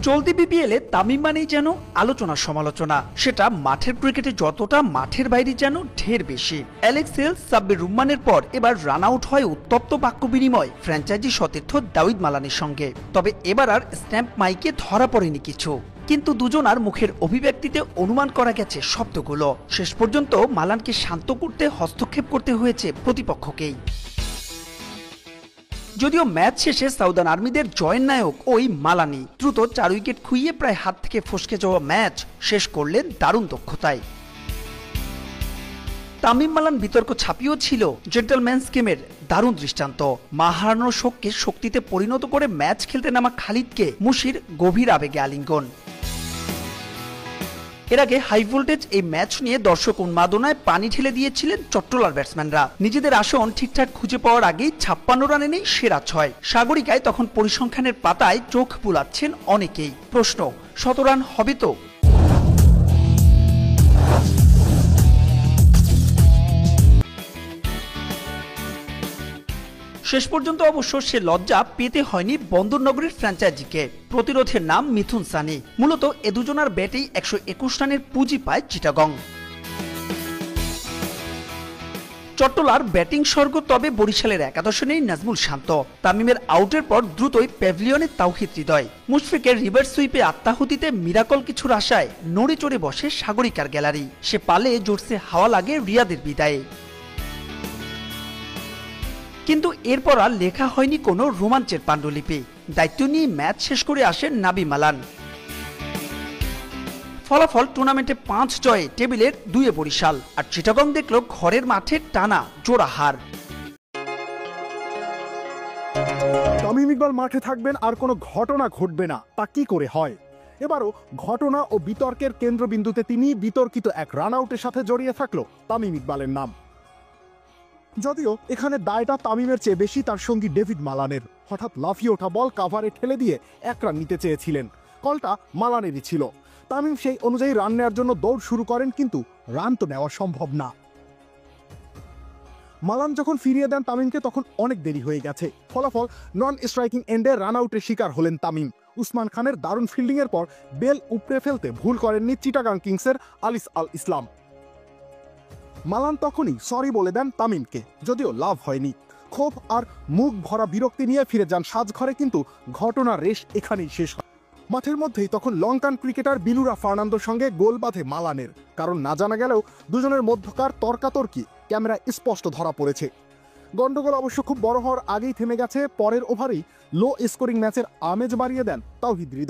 চলতি বিপিএলে তামিম মানেই যেন আলোচনা সমালোচনা, সেটা মাঠের ক্রিকেটে যতটা মাঠের বাইরে যেন ঢের বেশি। অ্যালেক্স হেলস, সাব্বির রহমানের পর এবার রান আউট হয় উত্তপ্ত বাক্য বিনিময় ফ্র্যাঞ্চাইজি সতীর্থ দাউদ মালানের সঙ্গে। তবে এবার আর স্ট্যাম্প মাইকে ধরা পড়েনি কিছু, কিন্তু দুজনার মুখের অভিব্যক্তিতে অনুমান করা গেছে শব্দগুলো। শেষ পর্যন্ত মালানকে শান্ত করতে হস্তক্ষেপ করতে হয়েছে প্রতিপক্ষকেই। যদিও ম্যাচ শেষে সাউদার্ন আর্মিদের জয়ের নায়ক ওই মালানি দ্রুত 4 উইকেট খুইয়ে প্রায় হাত থেকে ফসকে যাওয়া ম্যাচ শেষ করলেন দারুণ দক্ষতায়। তামিম মালান বিতর্ক ছাপিয়েও ছিল জেন্টলম্যানস গেমের দারুণ দৃষ্টান্ত। মা হারানোর শোককে শক্তিতে পরিণত করে ম্যাচ খেলতে নামা খালিদকে মুশির গভীর আবেগে আলিঙ্গন। এর আগে হাই ভোল্টেজ এই ম্যাচ নিয়ে দর্শক উন্মাদনায় পানি ঢেলে দিয়েছিলেন চট্টলার ব্যাটসম্যানরা। নিজেদের আসন ঠিকঠাক খুঁজে পাওয়ার আগেই 56 রানে নেই সেরা 6। সাগরিকায় তখন পরিসংখ্যানের পাতায় চোখ বুলাচ্ছেন অনেকেই। প্রশ্ন, 100 রান হবে তো? শেষ পর্যন্ত অবশ্য সে লজ্জা পেতে হয়নি বন্দরনগরীর ফ্র্যাঞ্চাইজিকে। প্রতিরোধের নাম মিথুন সানি। মূলত এ দুজনার ব্যাটেই 121 রানের পুঁজি পায় চিটাগং। চট্টলার ব্যাটিং স্বর্গ, তবে বরিশালের একাদশে নেই নাজমুল শান্ত। তামিমের আউটের পর দ্রুতই প্যাভিলিয়নে তাওহিদ হৃদয়। মুশফিকের রিভার্স সুইপে আত্মাহুতিতে মিরাকল কিছুর আশায় নড়ে চড়ে বসে সাগরিকার গ্যালারি। সে পালে জোরসে হাওয়া লাগে রিয়াদের বিদায়ে। কিন্তু এরপর আর লেখা হয়নি কোনো রোমাঞ্চের পাণ্ডুলিপি। দায়িত্ব নিয়ে ম্যাচ শেষ করে আসেন নাবি মালান। ফলাফল টুর্নামেন্টে 5 জয়ে টেবিলের 2-এ বরিশাল, আর চিটাগং দেখল ঘরের মাঠে টানা জোড়া হার। তামিম ইকবাল মাঠে থাকবেন আর কোনো ঘটনা ঘটবে না, তা কি করে হয়? এবারও ঘটনা ও বিতর্কের কেন্দ্রবিন্দুতে তিনি বিতর্কিত এক রান আউটের সাথে জড়িয়ে থাকলো তামিম ইকবালের নাম। যদিও এখানে দায়টা তামিমের চেয়ে বেশি তার সঙ্গী ডেভিড মালানের। হঠাৎ লাফিয়ে ওঠা বল কাভারে ঠেলে দিয়ে 1 রান নিতে চেয়েছিলেন। কলটা মালানেরই ছিল। তামিম সেই অনুযায়ী রান নেওয়ার জন্য দৌড় শুরু করেন, কিন্তু রান তো নেওয়া সম্ভব না। মালান যখন ফিরিয়ে দেন তামিমকে, তখন অনেক দেরি হয়ে গেছে। ফলাফল নন স্ট্রাইকিং এন্ডে রান আউটের শিকার হলেন তামিম। উসমান খানের দারুণ ফিল্ডিংয়ের পর বেল উপড়ে ফেলতে ভুল করেননি চিটাগাং কিংসের আলিস আল ইসলাম। মালান তখনই সরি বলে দেন তামিমকে, যদিও লাভ হয়নি। ক্ষোভ আর মুখ ভরা বিরক্তি নিয়ে ফিরে যান সাজঘরে, কিন্তু ঘটনার রেশ এখানেই শেষ হয়। মাঠের মধ্যেই তখন লঙ্কান ক্রিকেটার বিলুরা ফার্নান্দোর সঙ্গে গোল বাঁধে মালানের। কারণ না জানা গেলেও দুজনের মধ্যকার তর্কাতর্কি ক্যামেরায় স্পষ্ট ধরা পড়েছে। গন্ডগোল অবশ্য খুব বড় হওয়ার আগেই থেমে গেছে। পরের ওভারেই লো স্কোরিং ম্যাচের আমেজ বাড়িয়ে দেন তাওহিদ হৃদয়।